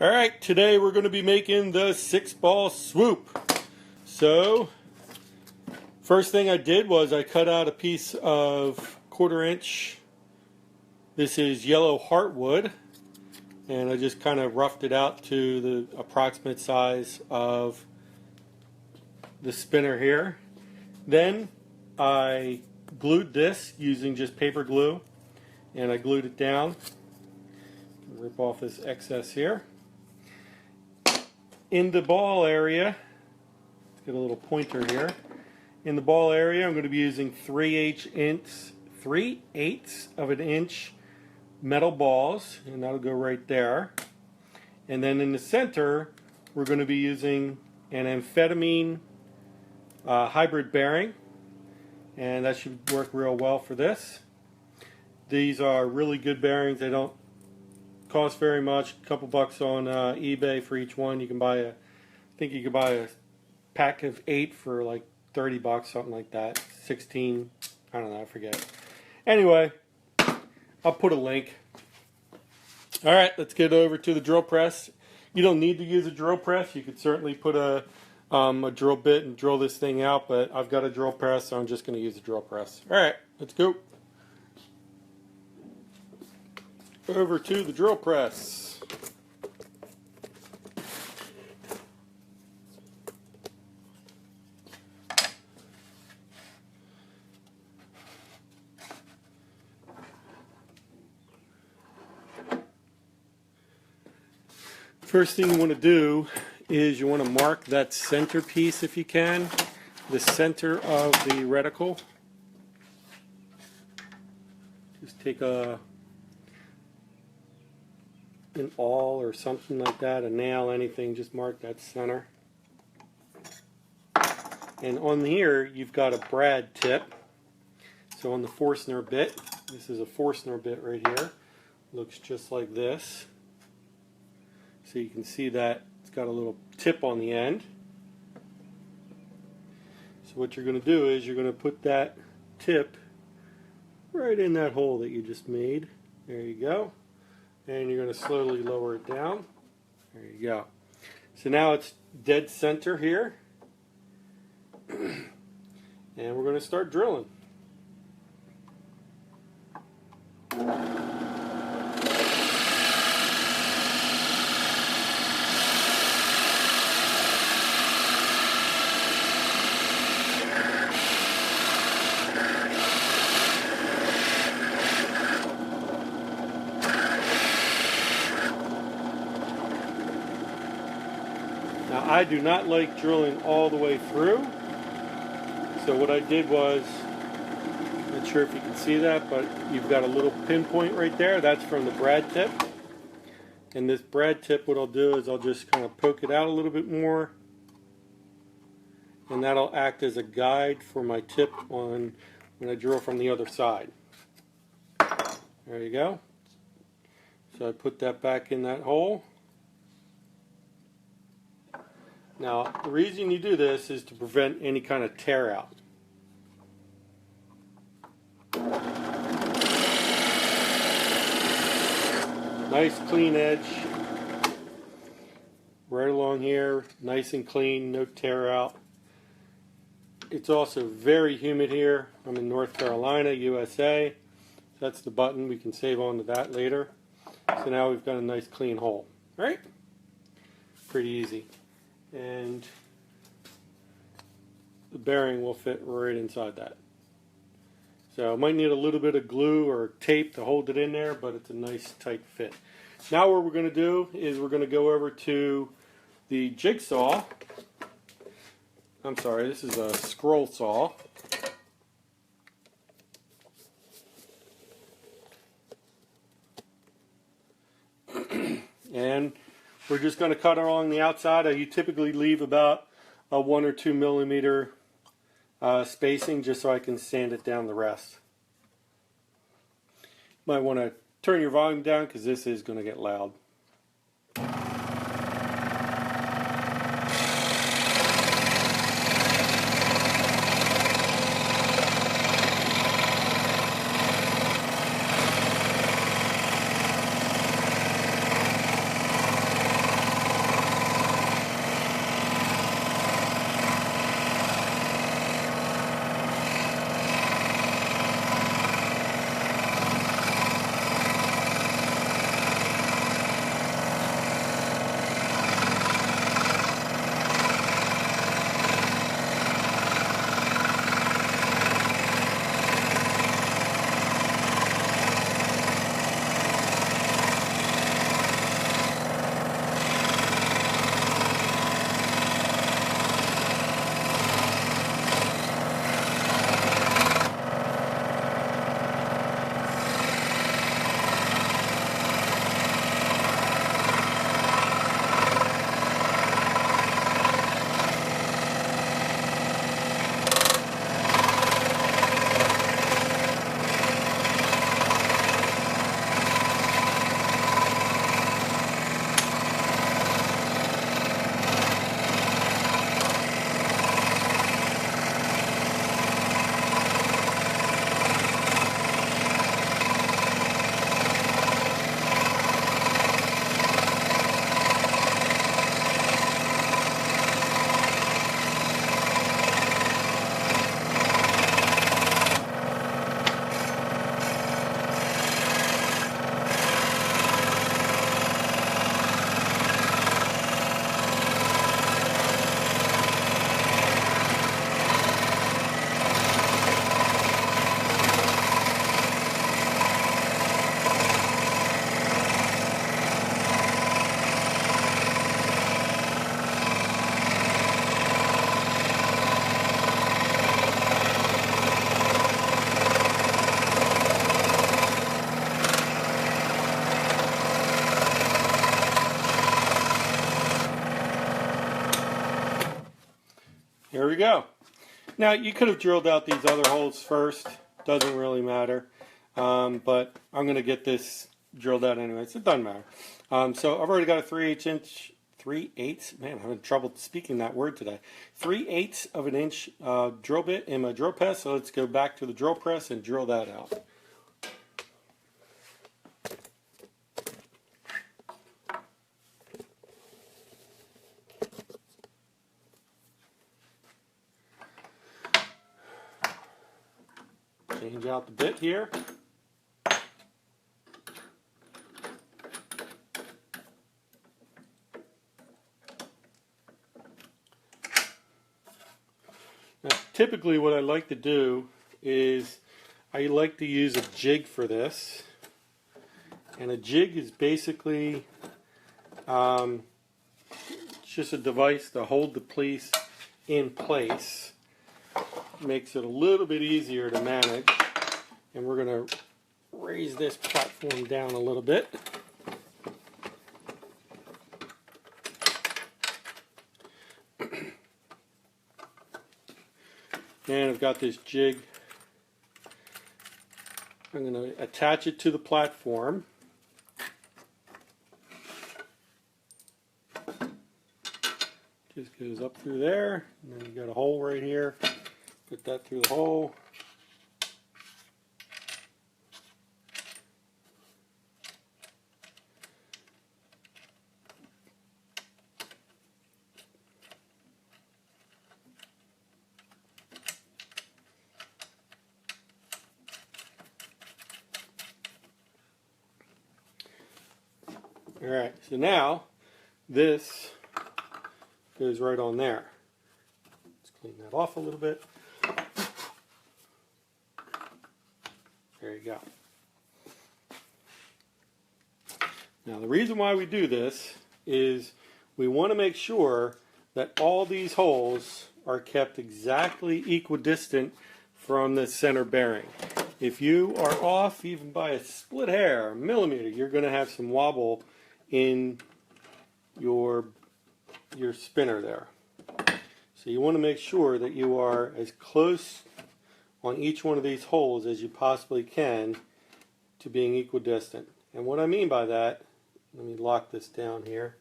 Alright, today we're going to be making the 6-ball swoop. So, first thing I did was I cut out a piece of 1/4 inch. This is yellow heartwood. And I just kind of roughed it out to the approximate size of the spinner here. Then I glued this using just paper glue. And I glued it down. Rip off this excess here. In the ball area, let's get a little pointer here. In the ball area, I'm going to be using 3/8 of an inch metal balls, and that'll go right there. And then in the center, we're going to be using an amphetamine hybrid bearing, and that should work real well for this. These are really good bearings. They don't cost very much, a couple bucks on eBay for each one. You can buy I think you could buy a pack of 8 for like 30 bucks, something like that. 16, I don't know, I forget. Anyway, I'll put a link. Alright, let's get over to the drill press. You don't need to use a drill press. You could certainly put a drill bit and drill this thing out, but I've got a drill press, so I'm just going to use a drill press. Alright, let's go. Over to the drill press. First thing you want to do is you want to mark that center piece if you can, the center of the reticle. Just take an awl or something like that, a nail, anything, just mark that center. And on here you've got a brad tip. So on the Forstner bit, this is a Forstner bit right here, looks just like this. So you can see that it's got a little tip on the end. So what you're going to do is you're going to put that tip right in that hole that you just made. There you go. And you're going to slowly lower it down. There you go. So now it's dead center here. And we're going to start drilling. Now I do not like drilling all the way through, so what I did was, not sure if you can see that, but you've got a little pinpoint right there. That's from the brad tip. And this brad tip, what I'll do is I'll just kind of poke it out a little bit more, and that'll act as a guide for my tip on when I drill from the other side. There you go. So I put that back in that hole. Now, the reason you do this is to prevent any kind of tear out. Nice clean edge right along here, nice and clean, no tear out. It's also very humid here. I'm in North Carolina, USA. That's the button. We can save on to that later. So now we've got a nice clean hole. All right? Pretty easy. And the bearing will fit right inside that. So I might need a little bit of glue or tape to hold it in there, but it's a nice tight fit. Now what we're going to do is we're going to go over to the jigsaw. I'm sorry, this is a scroll saw. And we're just going to cut along the outside. You typically leave about a 1 or 2 millimeter spacing just so I can sand it down the rest. Might want to turn your volume down because this is going to get loud. There we go. Now you could have drilled out these other holes first. Doesn't really matter. But I'm going to get this drilled out anyways. It doesn't matter. So I've already got a 3/8 inch, 3/8, man, I'm having trouble speaking that word today. 3/8 of an inch drill bit in my drill press. So let's go back to the drill press and drill that out. Change out the bit here. Now, typically what I like to do is I like to use a jig for this. And a jig is basically just a device to hold the piece in place. Makes it a little bit easier to manage. And we're going to raise this platform down a little bit. And I've got this jig. I'm going to attach it to the platform. Just goes up through there, and then you got a hole right here. Put that through the hole. Alright, so now this goes right on there. Let's clean that off a little bit. There you go. Now the reason why we do this is we want to make sure that all these holes are kept exactly equidistant from the center bearing. If you are off even by a split hair, a millimeter, you're going to have some wobble in your spinner there. So you want to make sure that you are as close on each one of these holes as you possibly can to being equidistant. And what I mean by that, let me lock this down here.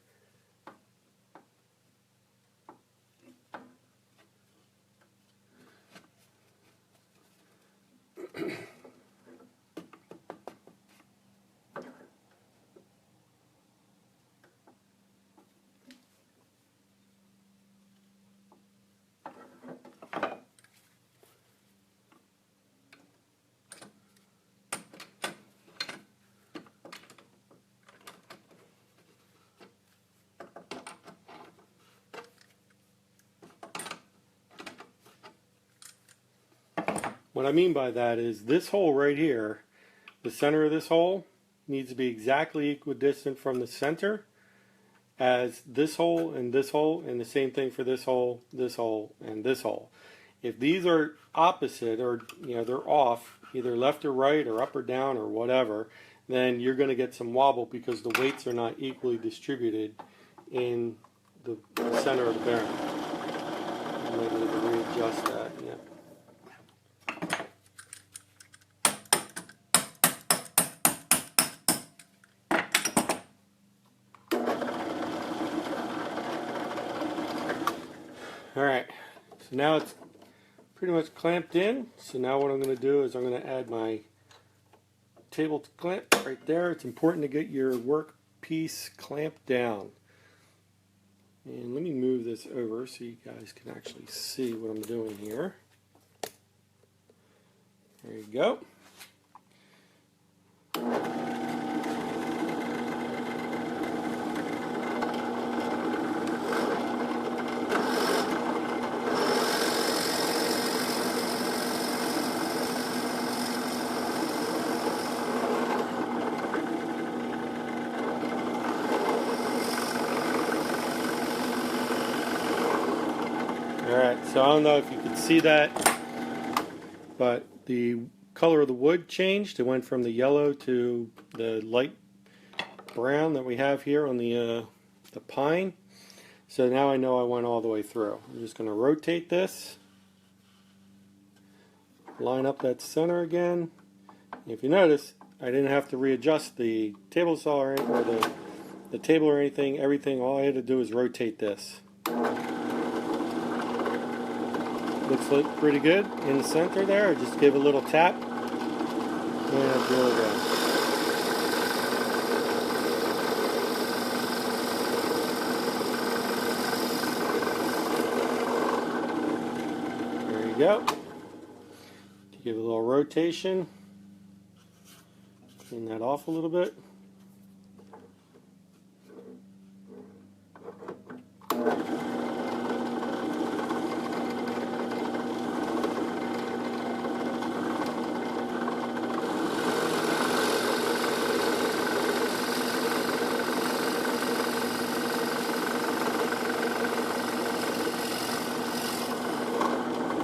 What I mean by that is this hole right here, the center of this hole, needs to be exactly equidistant from the center as this hole, and the same thing for this hole, and this hole. If these are opposite, or they're off, either left or right, or up or down, or whatever, then you're going to get some wobble because the weights are not equally distributed in the center of the bearing. I might need to readjust that. Yeah. Alright, so now it's pretty much clamped in. So now what I'm going to do is I'm going to add my table clamp right there. It's important to get your workpiece clamped down. And let me move this over so you guys can actually see what I'm doing here. There you go. Alright, so I don't know if you can see that, but the color of the wood changed. It went from the yellow to the light brown that we have here on the pine. So now I know I went all the way through. I'm just going to rotate this, line up that center again. If you notice, I didn't have to readjust the table saw or the table or anything. Everything, all I had to do is rotate this. Looks like pretty good in the center there. Just give a little tap and I'll drill again. There you go. Give it a little rotation. Clean that off a little bit.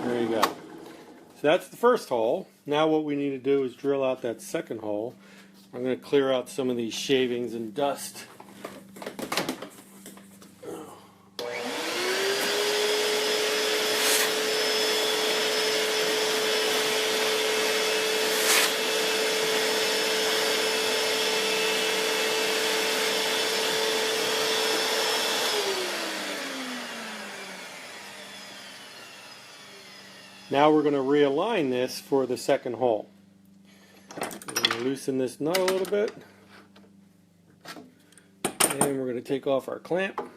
There you go. So that's the first hole. Now what we need to do is drill out that second hole. I'm going to clear out some of these shavings and dust. Now we're going to realign this for the second hole. We're going to loosen this nut a little bit. And we're going to take off our clamp.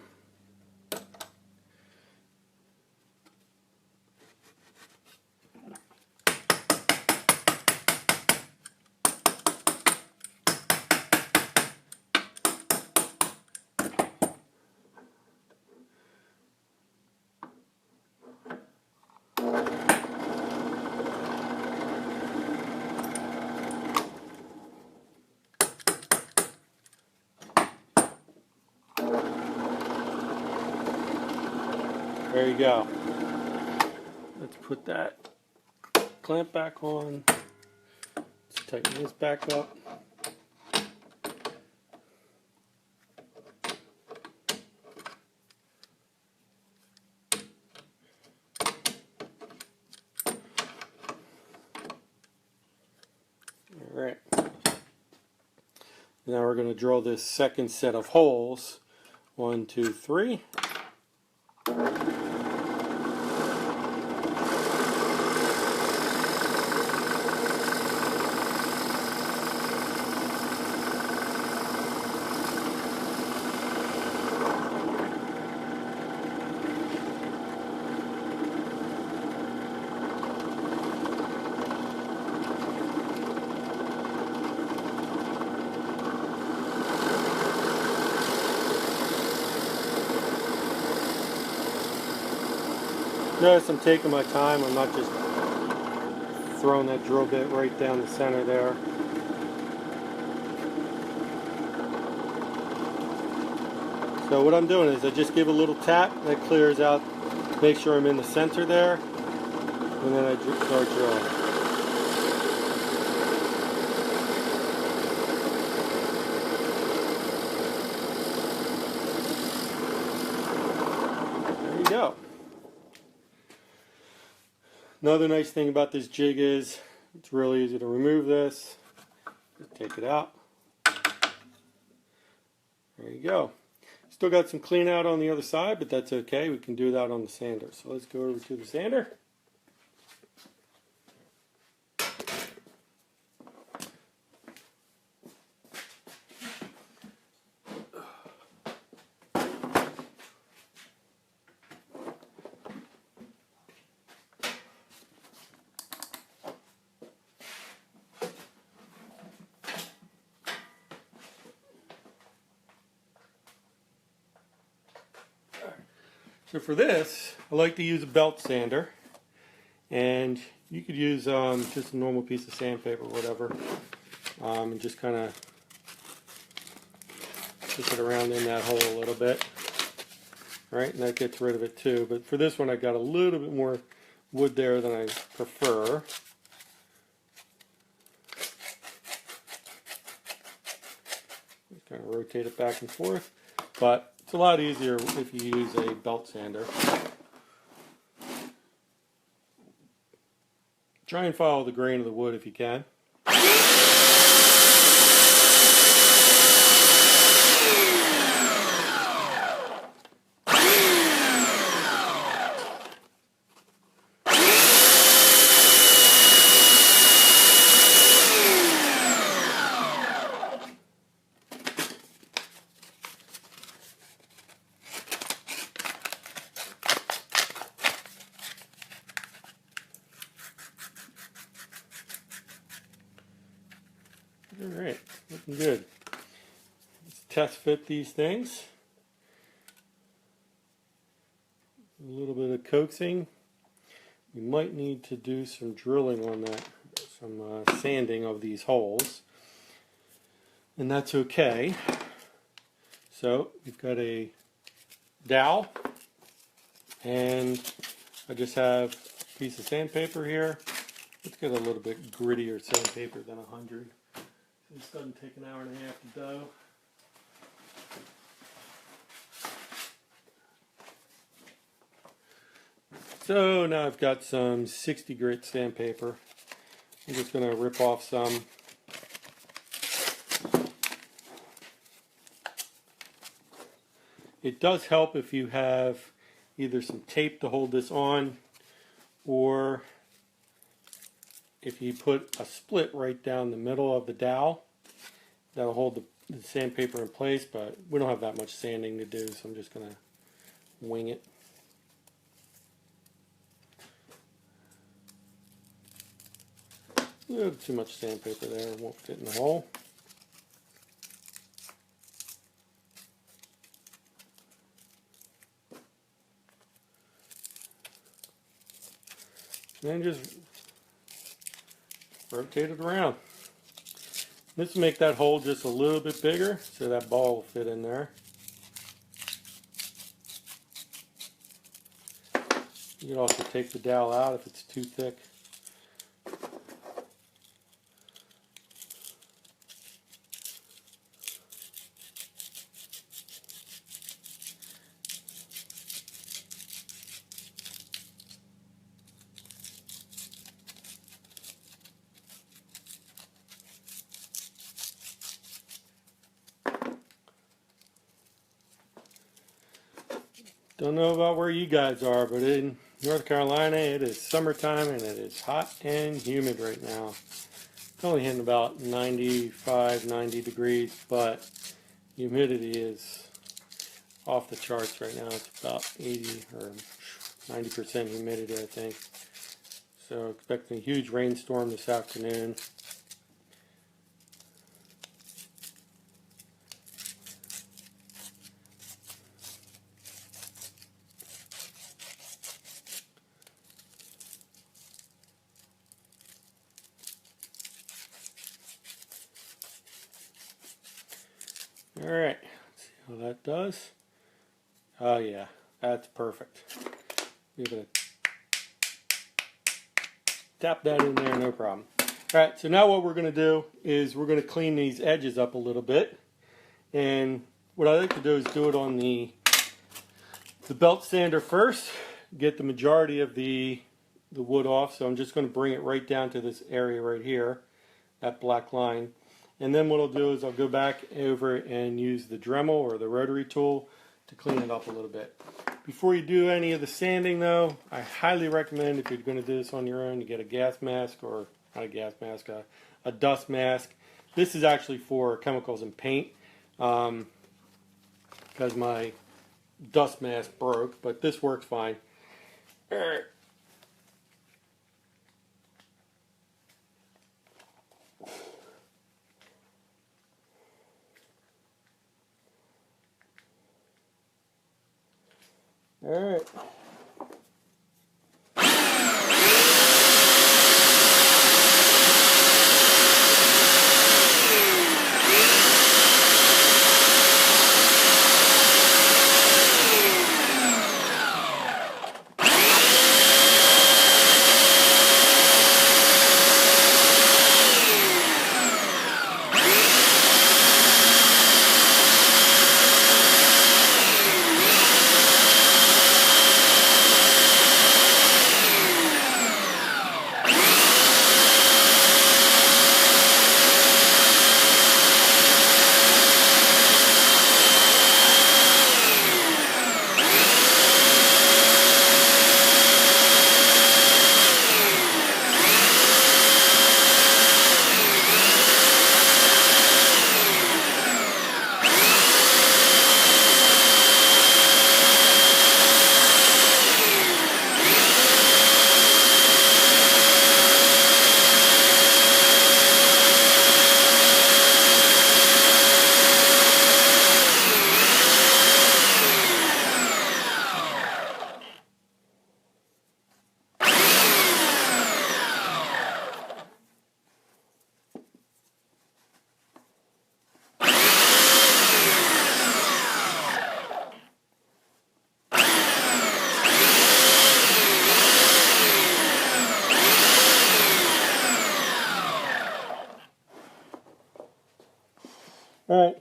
There you go. Let's put that clamp back on. Let's tighten this back up. All right. Now we're going to drill this second set of holes. 1, 2, 3. Notice I'm taking my time. I'm not just throwing that drill bit right down the center there. So what I'm doing is I just give a little tap that clears out, make sure I'm in the center there, and then I start drilling. There you go. Another nice thing about this jig is it's really easy to remove this. Just take it out. There you go. Still got some clean out on the other side, but that's okay. We can do that on the sander. So let's go over to the sander. So for this, I like to use a belt sander, and you could use just a normal piece of sandpaper or whatever, and just kind of push it around in that hole a little bit. All right, and that gets rid of it too. But for this one, I got a little bit more wood there than I prefer. Just kind of rotate it back and forth. but it's a lot easier if you use a belt sander. Try and follow the grain of the wood if you can. Alright, looking good. Let's test fit these things. A little bit of coaxing. We might need to do some drilling on that, some sanding of these holes. And that's okay. So we've got a dowel, and I just have a piece of sandpaper here. Let's get a little bit grittier sandpaper than 100. This doesn't take an hour and a half to dough. So now I've got some 60 grit sandpaper. I'm just going to rip off some. It does help if you have either some tape to hold this on, or if you put a split right down the middle of the dowel. That'll hold the sandpaper in place, but we don't have that much sanding to do, so I'm just going to wing it. A little too much sandpaper there, it won't fit in the hole. And then just rotate it around. This will make that hole just a little bit bigger, so that ball will fit in there. You can also take the dowel out if it's too thick. Don't know about where you guys are, but in North Carolina it is summertime and it is hot and humid right now. It's only hitting about 95, 90 degrees, but humidity is off the charts right now. It's about 80 or 90% humidity, I think. So expecting a huge rainstorm this afternoon. Alright, let's see how that does. Oh yeah, that's perfect. You're going to tap that in there, no problem. Alright, so now what we're going to do is we're going to clean these edges up a little bit. And what I like to do is do it on the belt sander first, get the majority of the wood off. So I'm just going to bring it right down to this area right here, that black line. And then what I'll do is I'll go back over and use the Dremel or the rotary tool to clean it up a little bit. Before you do any of the sanding though, I highly recommend, if you're going to do this on your own, you get a gas mask, or not a gas mask, a dust mask. This is actually for chemicals and paint, because my dust mask broke, but this works fine. Alright. Alright.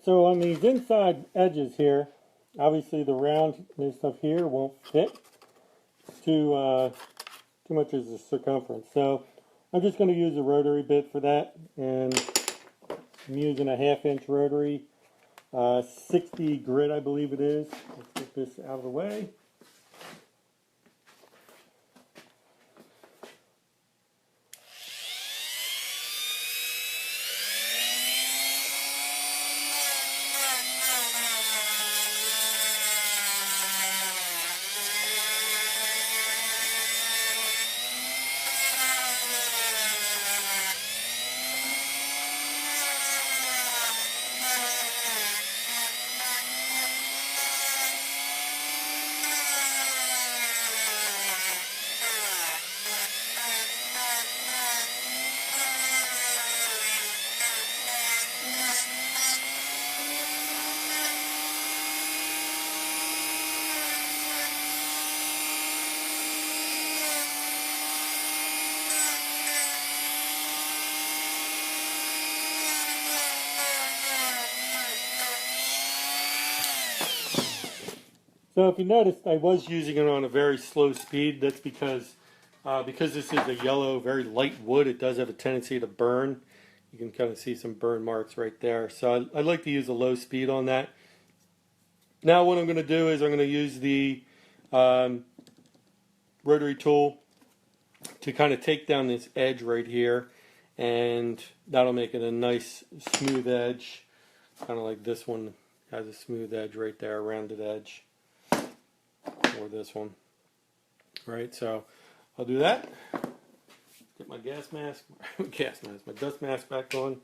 so on these inside edges here, obviously the roundness of here won't fit too much as the circumference. So I'm just going to use a rotary bit for that, and I'm using a 1/2 inch rotary, 60 grit I believe it is. Let's get this out of the way. So if you noticed, I was using it on a very slow speed. That's because this is a yellow, very light wood, it does have a tendency to burn. You can kind of see some burn marks right there. So I like to use a low speed on that. Now what I'm going to do is I'm going to use the rotary tool to kind of take down this edge right here, and that'll make it a nice smooth edge, kind of like this one has a smooth edge right there, a rounded edge. Or this one. Right, so I'll do that. Get my my dust mask back on.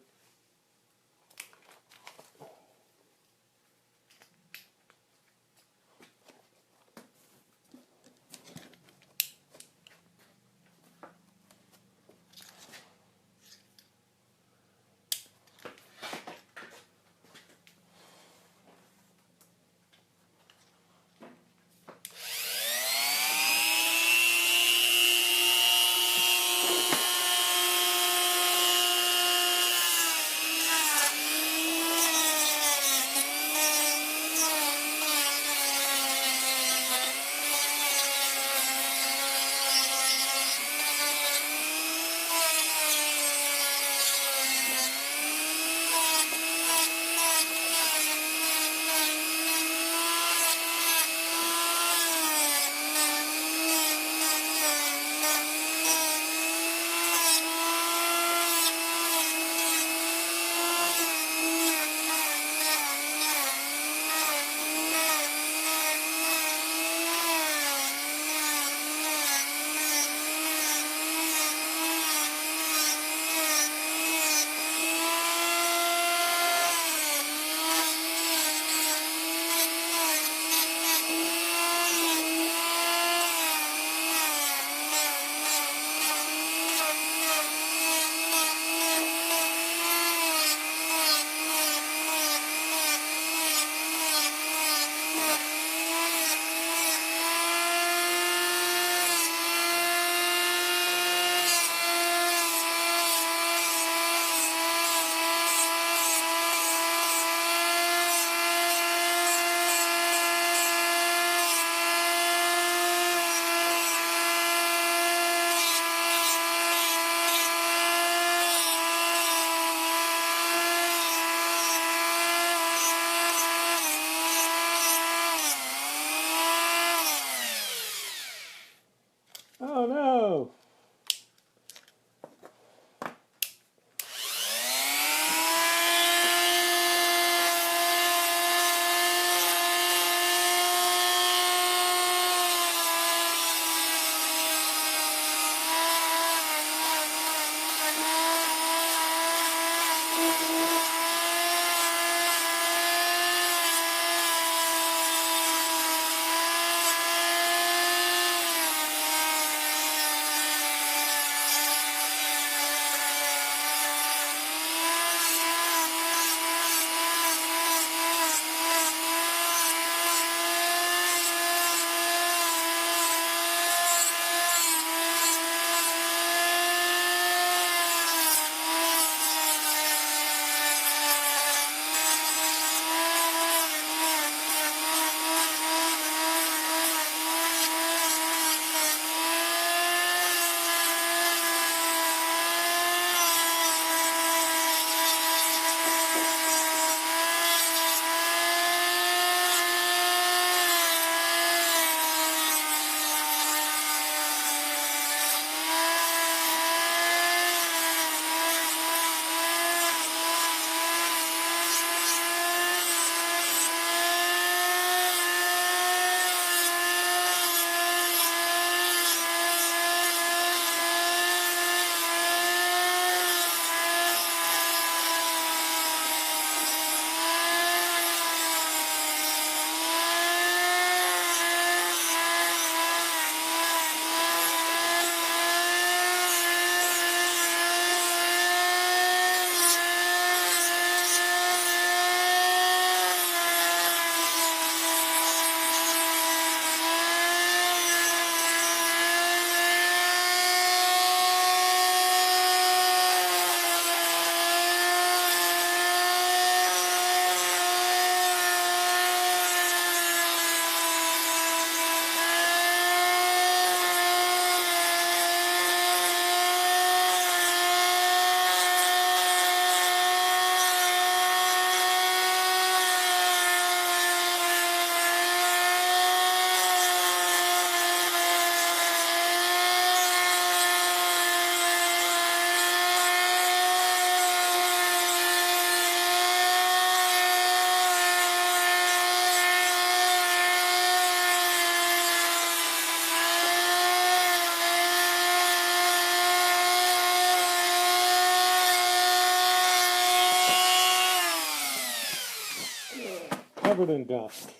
covered in dust.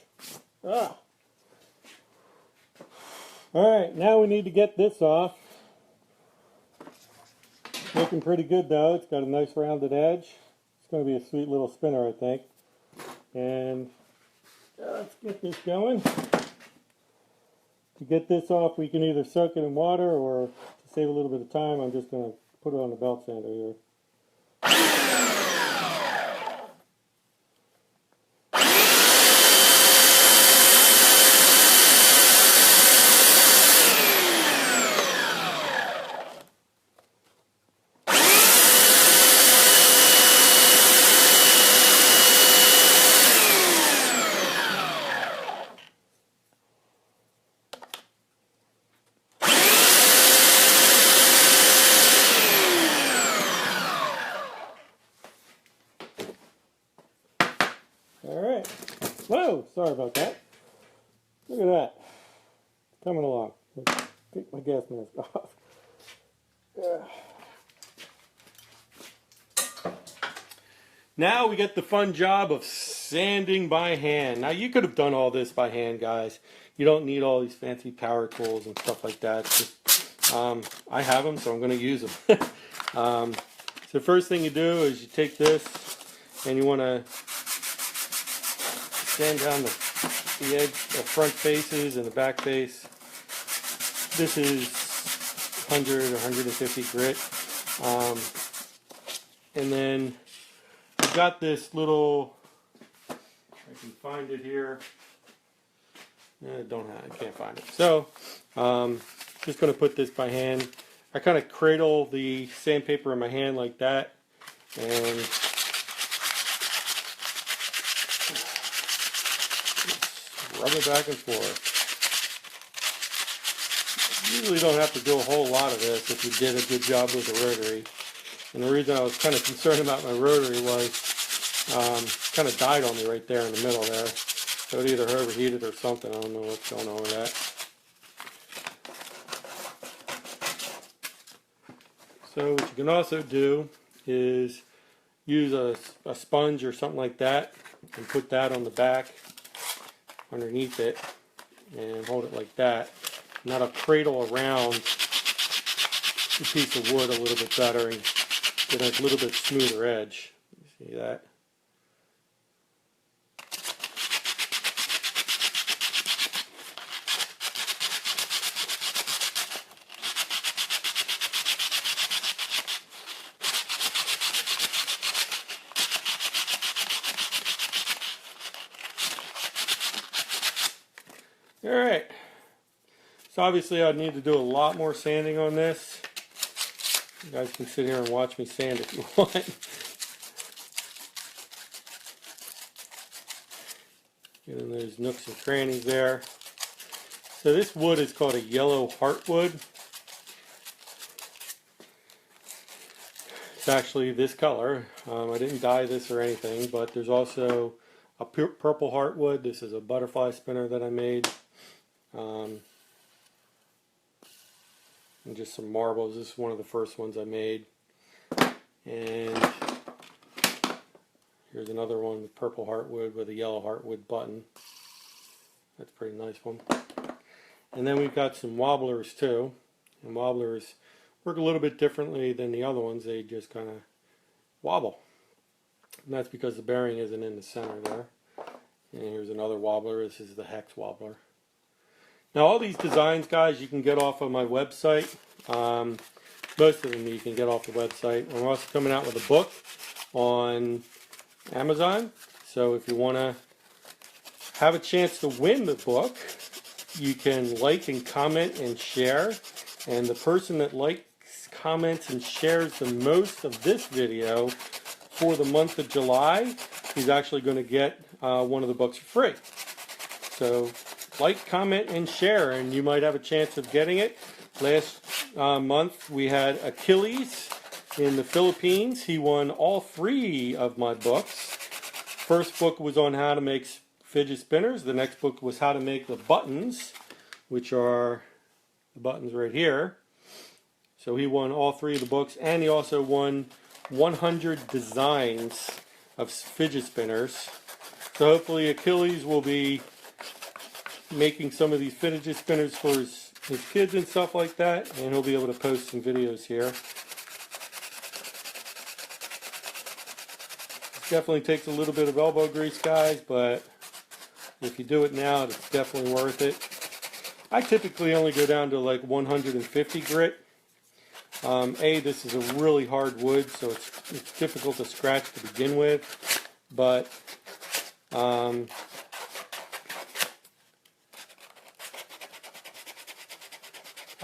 Ah. Alright, now we need to get this off. Looking pretty good though. It's got a nice rounded edge. It's going to be a sweet little spinner, I think. And let's get this going. To get this off, we can either soak it in water, or to save a little bit of time, I'm just going to put it on the belt sander here. Alright. Whoa, sorry about that. Look at that. It's coming along. Let's take my gas mask off. Now we get the fun job of sanding by hand. Now you could have done all this by hand, guys. You don't need all these fancy power tools and stuff like that. Just, I have them, so I'm going to use them. So the first thing you do is you take this and you want to sand down the edge, the front faces and the back face. This is 100 or 150 grit. And then I've got this little, I can find it here. I can't find it. So, just going to put this by hand. I kind of cradle the sandpaper in my hand like that, and rub it back and forth. You usually don't have to do a whole lot of this if you did a good job with the rotary. And the reason I was kind of concerned about my rotary was kind of died on me right there in the middle there. So it either overheated or something. I don't know what's going on with that. So what you can also do is use a sponge or something like that and put that on the back underneath it and hold it like that. And that'll cradle around the piece of wood a little bit better and get a little bit smoother edge. You see that? Alright, so obviously I'd need to do a lot more sanding on this. You guys can sit here and watch me sand if you want. Getting those nooks and crannies there. So this wood is called a yellow heartwood. It's actually this color. I didn't dye this or anything, but there's also a purple heartwood. This is a butterfly spinner that I made. And just some marbles. This is one of the first ones I made. And here's another one with purple heartwood with a yellow heartwood button. That's a pretty nice one. And then we've got some wobblers too. And wobblers work a little bit differently than the other ones. They just kind of wobble. And that's because the bearing isn't in the center there. And here's another wobbler. This is the hex wobbler. Now all these designs, guys, you can get off of my website. Most of them you can get off the website. We're also coming out with a book on Amazon. So if you want to have a chance to win the book, you can like and comment and share. And the person that likes, comments, and shares the most of this video for the month of July is actually going to get one of the books for free. So like, comment, and share, and you might have a chance of getting it. Last month we had Achilles in the Philippines. He won all 3 of my books. First book was on how to make fidget spinners. The next book was how to make the buttons, which are the buttons right here. So he won all 3 of the books, and he also won 100 designs of fidget spinners. So hopefully Achilles will be making some of these fidget spinners for his kids and stuff like that, and he'll be able to post some videos here. This definitely takes a little bit of elbow grease, guys, but if you do it now, it's definitely worth it. I typically only go down to like 150 grit. This is a really hard wood, so it's difficult to scratch to begin with, but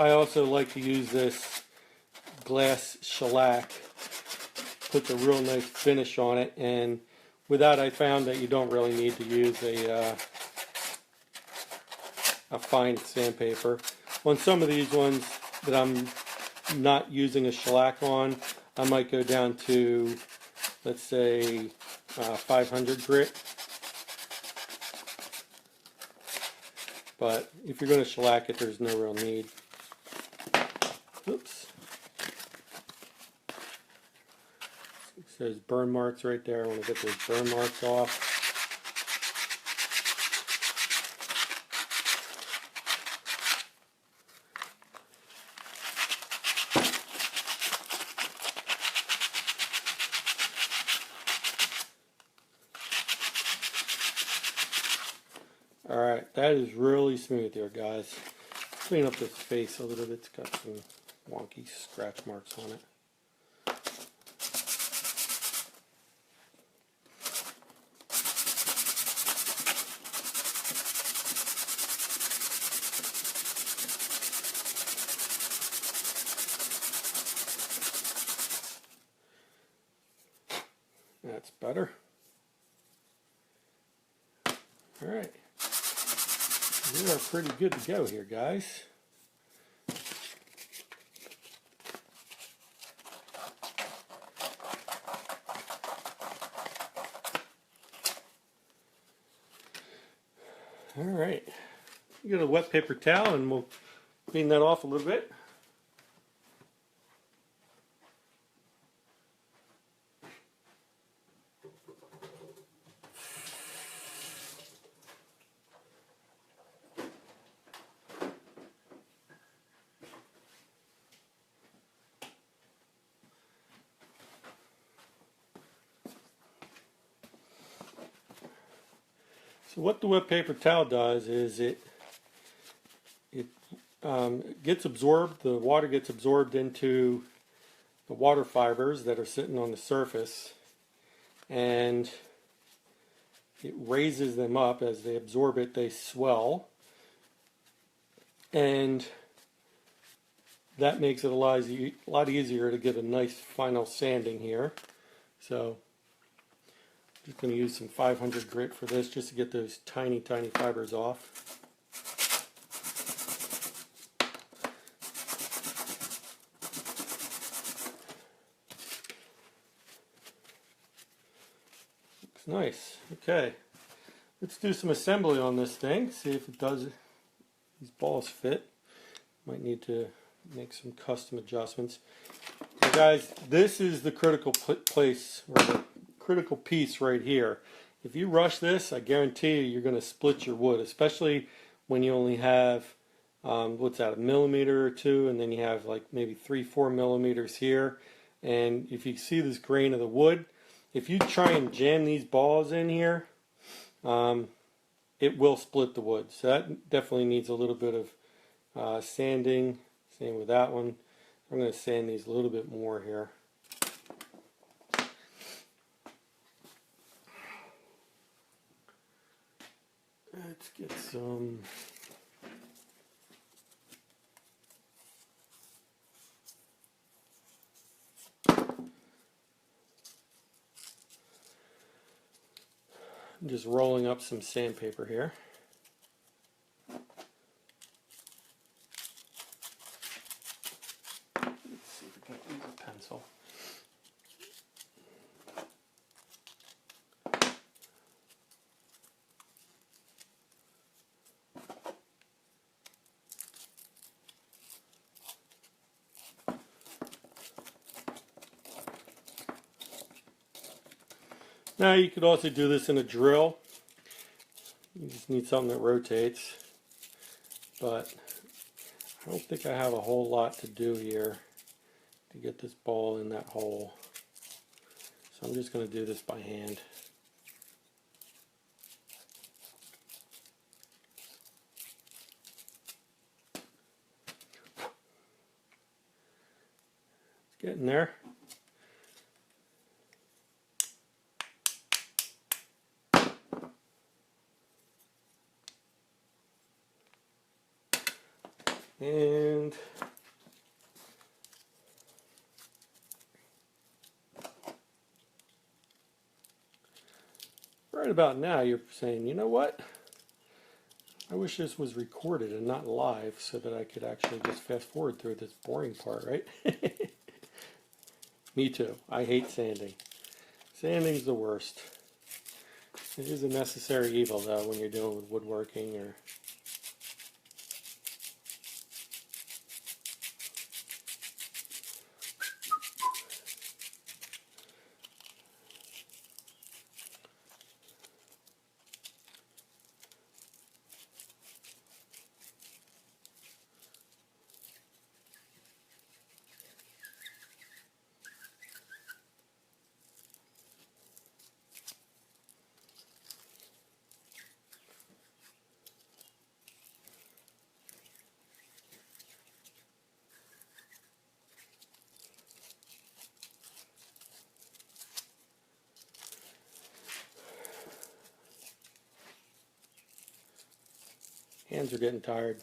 I also like to use this glass shellac. Puts a real nice finish on it, and with that I found that you don't really need to use a fine sandpaper. On some of these ones that I'm not using a shellac on, I might go down to, let's say, 500 grit. But if you're going to shellac it, there's no real need. Oops. There's burn marks right there. I want to get those burn marks off. Alright, that is really smooth there, guys. Clean up this face a little bit. It's got some wonky scratch marks on it. That's better. Alright. We are pretty good to go here, guys. Alright. Get a wet paper towel and we'll clean that off a little bit. So what the wet paper towel does is it gets absorbed, the water gets absorbed into the water fibers that are sitting on the surface, and it raises them up. As they absorb it, they swell, and that makes it a lot easier to get a nice final sanding here. So just going to use some 500 grit for this just to get those tiny fibers off. Looks nice. Okay, let's do some assembly on this thing, see if it does, these balls fit. Might need to make some custom adjustments. So guys, this is the critical place, or the critical piece right here. If you rush this, I guarantee you, you're going to split your wood, especially when you only have what's that, a millimeter or two, and then you have like maybe 3-4 millimeters here. And if you see this grain of the wood, if you try and jam these balls in here, it will split the wood. So that definitely needs a little bit of sanding. Same with that one. I'm going to sand these a little bit more here. Let's get some. I'm just rolling up some sandpaper here. Let's see if we can use a pencil. Now you could also do this in a drill. Just need something that rotates, but I don't think I have a whole lot to do here to get this ball in that hole. So I'm just going to do this by hand. It's getting there. And right about now you're saying, you know what? I wish this was recorded and not live so that I could actually just fast forward through this boring part, right? Me too. I hate sanding. Sanding's the worst. It is a necessary evil though when you're dealing with woodworking or hands are getting tired.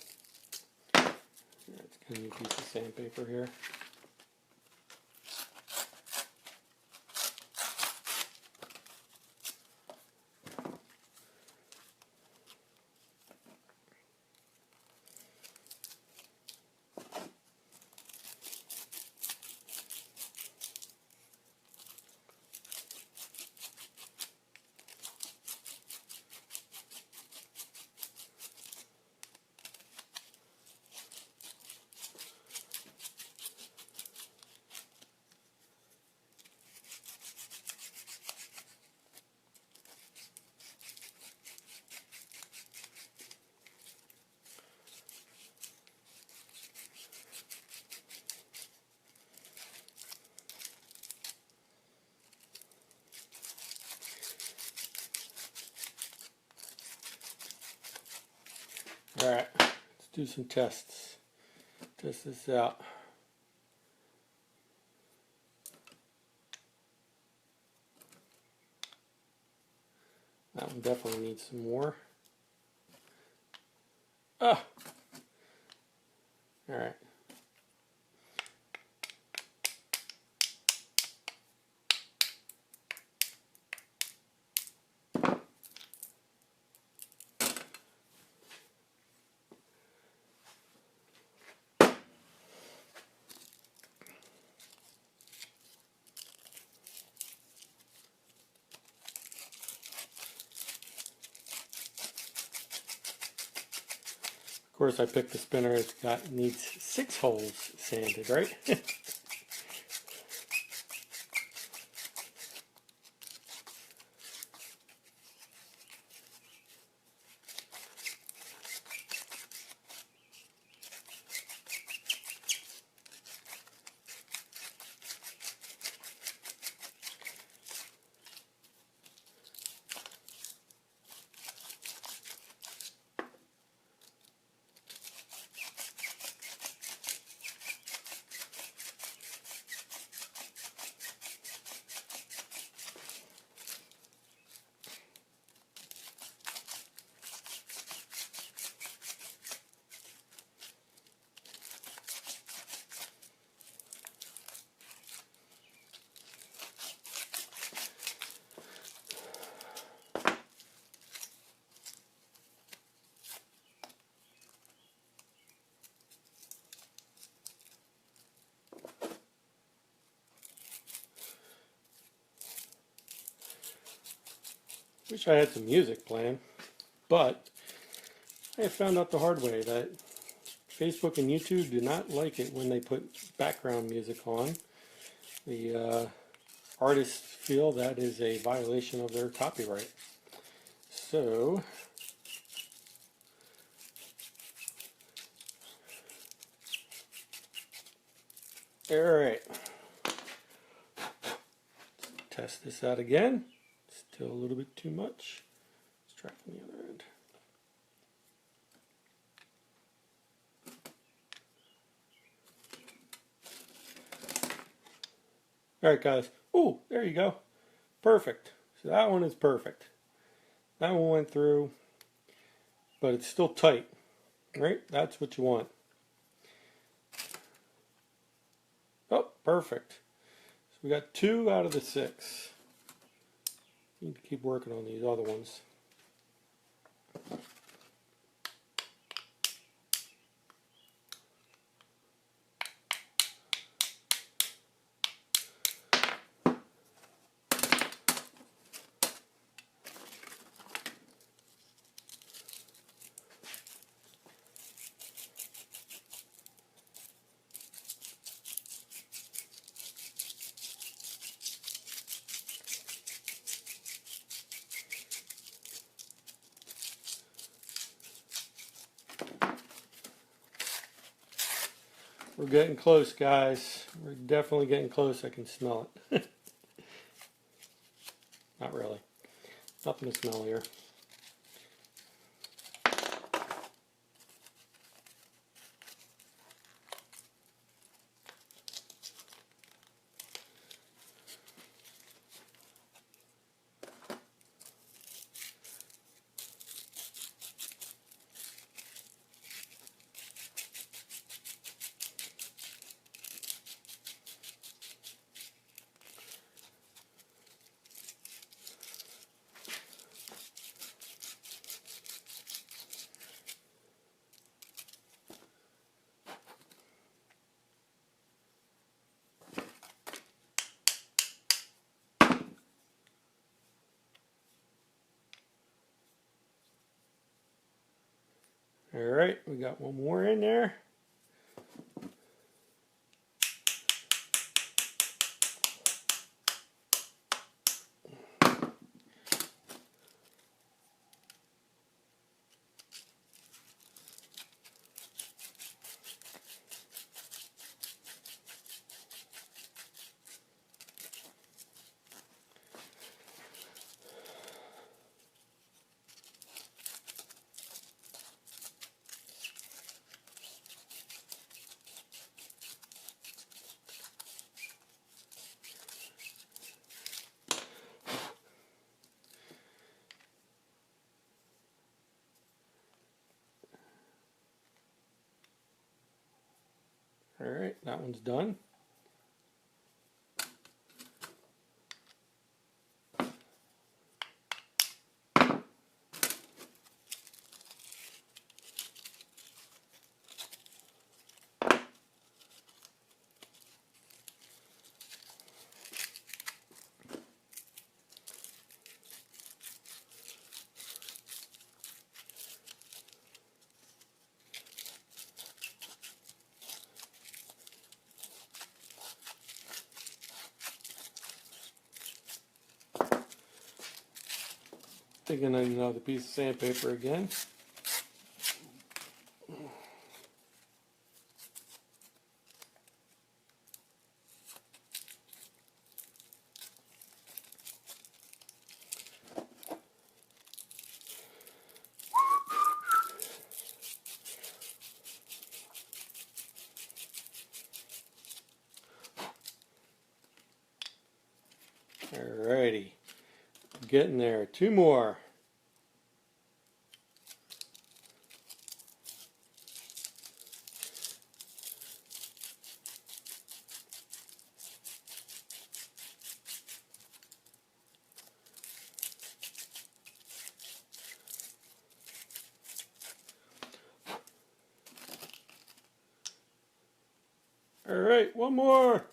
Let's get a new piece of sandpaper here. Alright, let's do some tests. Test this out. That one definitely needs some more. Ah! Alright. Of course, I picked the spinner. It's got needs 6 holes sanded, right? Wish I had some music playing, but I found out the hard way that Facebook and YouTube do not like it when they put background music on. The artists feel that is a violation of their copyright. So Alright. Test this out again. Still a little bit too much. Let's try from the other end. Alright guys. Oh, there you go. Perfect. So that one is perfect. That one went through, but it's still tight. Right? That's what you want. Oh, perfect. So we got 2 out of the 6. Need to keep working on these other ones. We're getting close, guys. We're definitely getting close. I can smell it. Not really. Nothing to smell here. Alright, we got one more in there. Alright, that one's done. Taking another piece of sandpaper again. Alrighty, getting there. 2 more. Alright, one more.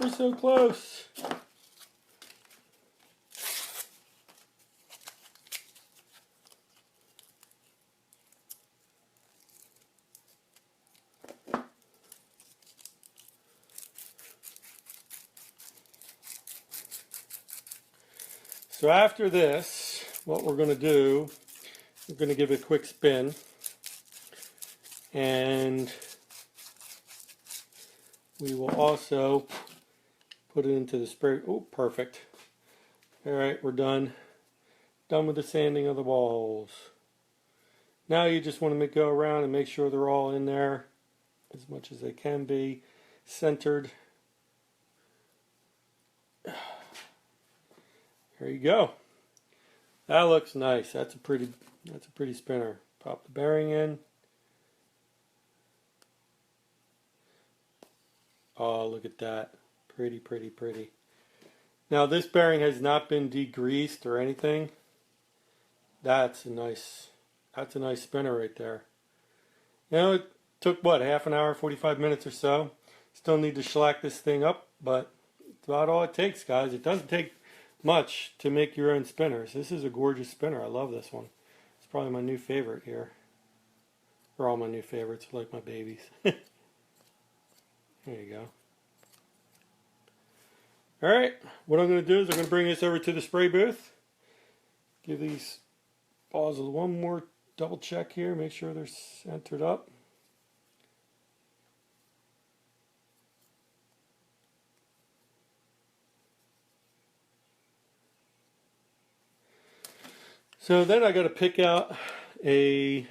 We're so close. So after this, what we're going to do, we're going to give it a quick spin. And we will also put it into the spray. Oh, perfect. Alright, we're done. Done with the sanding of the balls. Now you just want to go around and make sure they're all in there as much as they can be centered. There you go. That looks nice. That's a pretty spinner. Pop the bearing in. Oh, look at that. Pretty, pretty, pretty. Now this bearing has not been degreased or anything. That's a nice spinner right there. You know, it took what, half an hour, 45 minutes or so. Still need to shellac this thing up, but it's about all it takes, guys. It doesn't take much to make your own spinners. This is a gorgeous spinner. I love this one. It's probably my new favorite here. They're all my new favorites, like my babies. There you go. Alright, what I'm going to do is I'm going to bring this over to the spray booth. Give these balls one more double check here. Make sure they're centered up. So then I got to pick out a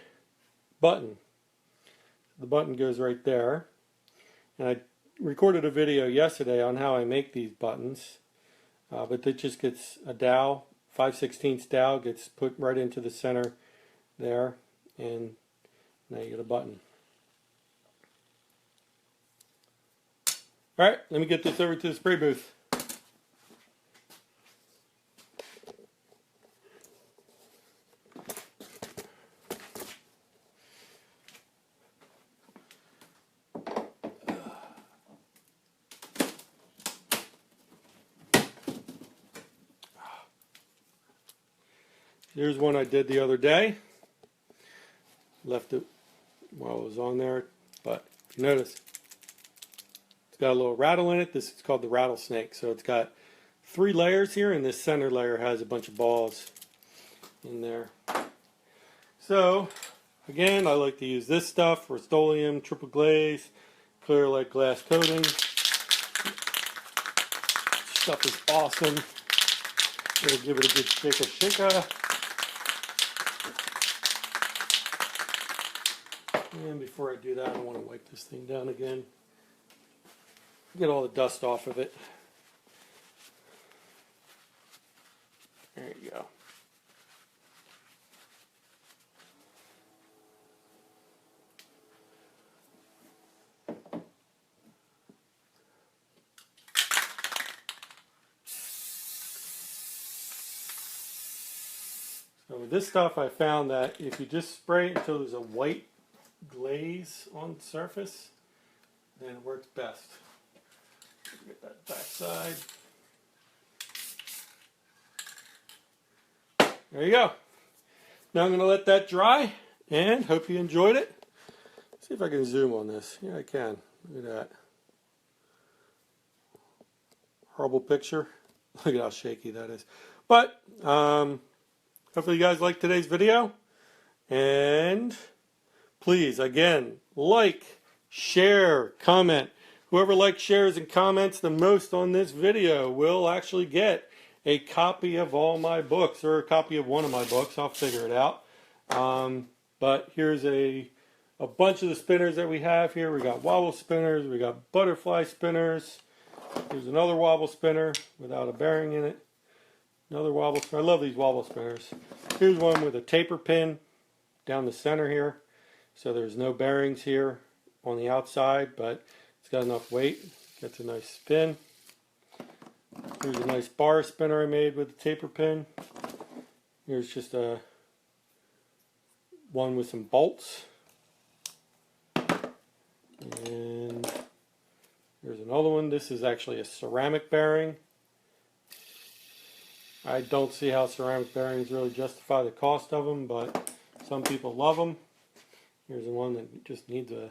button. The button goes right there. And I recorded a video yesterday on how I make these buttons, but it just gets a dowel, 5/16 dowel gets put right into the center there, and now you get a button. Alright, let me get this over to the spray booth. Here's one I did the other day. Left it while it was on there, but if you notice, it's got a little rattle in it. This is called the rattlesnake. So it's got 3 layers here, and this center layer has a bunch of balls in there. So, again, I like to use this stuff, Rust-Oleum, triple glaze, clear like glass coating. Stuff is awesome. Gonna give it a good shake-a. And before I do that, I want to wipe this thing down again. Get all the dust off of it. There you go. So with this stuff, I found that if you just spray it until there's a white glaze on the surface, then it works best. Get that back side. There you go. Now I'm going to let that dry, and hope you enjoyed it. See if I can zoom on this. Yeah, I can. Look at that. Horrible picture. Look at how shaky that is. But hopefully you guys liked today's video, and please, again, like, share, comment. Whoever likes, shares, and comments the most on this video will actually get a copy of all my books, or a copy of one of my books. I'll figure it out. But here's a bunch of the spinners that we have here. We got wobble spinners. We got butterfly spinners. Here's another wobble spinner without a bearing in it. Another wobble spinner. I love these wobble spinners. Here's one with a taper pin down the center here. So there's no bearings here on the outside, but it's got enough weight. Gets a nice spin. Here's a nice bar spinner I made with a taper pin. Here's just a one with some bolts. And here's another one. This is actually a ceramic bearing. I don't see how ceramic bearings really justify the cost of them, but some people love them. Here's the one that just needs a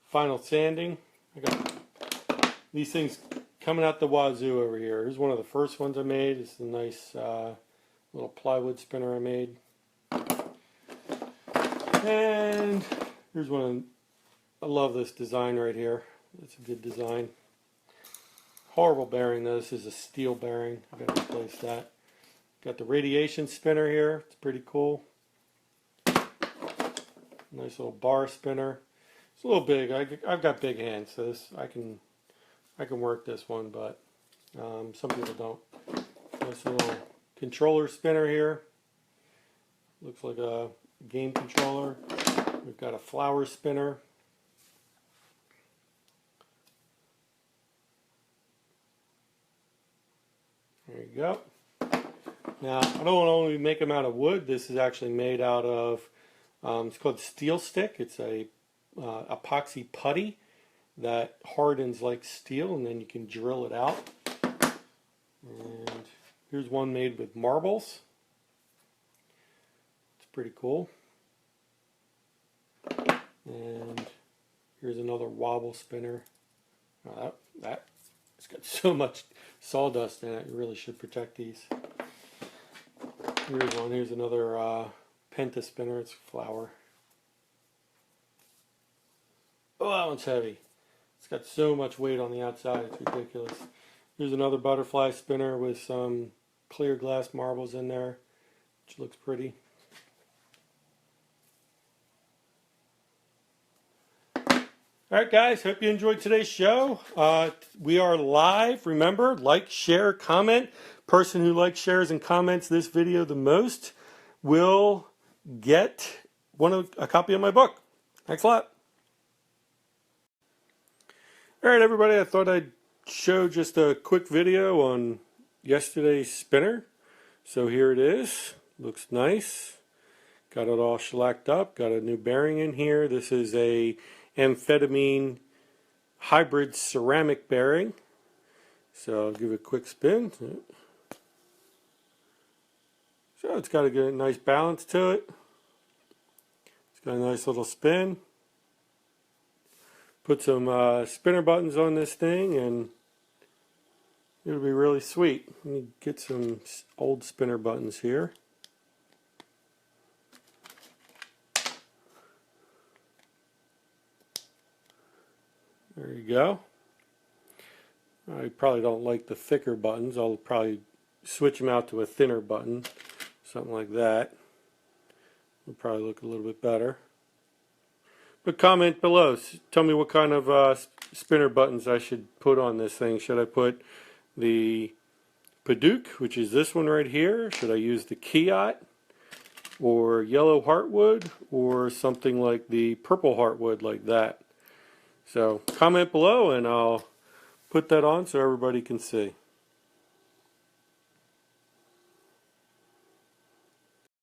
final sanding. I got these things coming out the wazoo over here. Here's one of the first ones I made. It's a nice little plywood spinner I made. And here's one. I love this design right here. That's a good design. Horrible bearing though. This is a steel bearing. I gotta replace that. Got the radiation spinner here. It's pretty cool. Nice little bar spinner. It's a little big. I've got big hands, so I can work this one, but some people don't. Nice little controller spinner here. Looks like a game controller. We've got a flower spinner. There you go. Now, I don't only make them out of wood. This is actually made out of, it's called steel stick. It's a epoxy putty that hardens like steel, and then you can drill it out. And here's one made with marbles. It's pretty cool. And here's another wobble spinner. It's got so much sawdust in it. You really should protect these. Here's one. Here's another penta spinner. It's flour. Oh, that one's heavy. It's got so much weight on the outside. It's ridiculous. Here's another butterfly spinner with some clear glass marbles in there, which looks pretty. Alright guys, hope you enjoyed today's show. We are live. Remember, like, share, comment. Person who likes, shares, and comments this video the most will get a copy of my book. Thanks a lot. Alright everybody, I thought I'd show just a quick video on yesterday's spinner. So here it is. Looks nice. Got it all shellacked up. Got a new bearing in here. This is a amphetamine hybrid ceramic bearing. So I'll give it a quick spin. So it's got a good, nice balance to it. It's got a nice little spin. Put some spinner buttons on this thing and it'll be really sweet. Let me get some old spinner buttons here. There you go. I probably don't like the thicker buttons. I'll probably switch them out to a thinner button. Something like that. Will probably look a little bit better. But comment below. Tell me what kind of spinner buttons I should put on this thing. Should I put the Padauk, which is this one right here? Should I use the Kiat? Or yellow heartwood? Or something like the purple heartwood like that? So comment below and I'll put that on so everybody can see.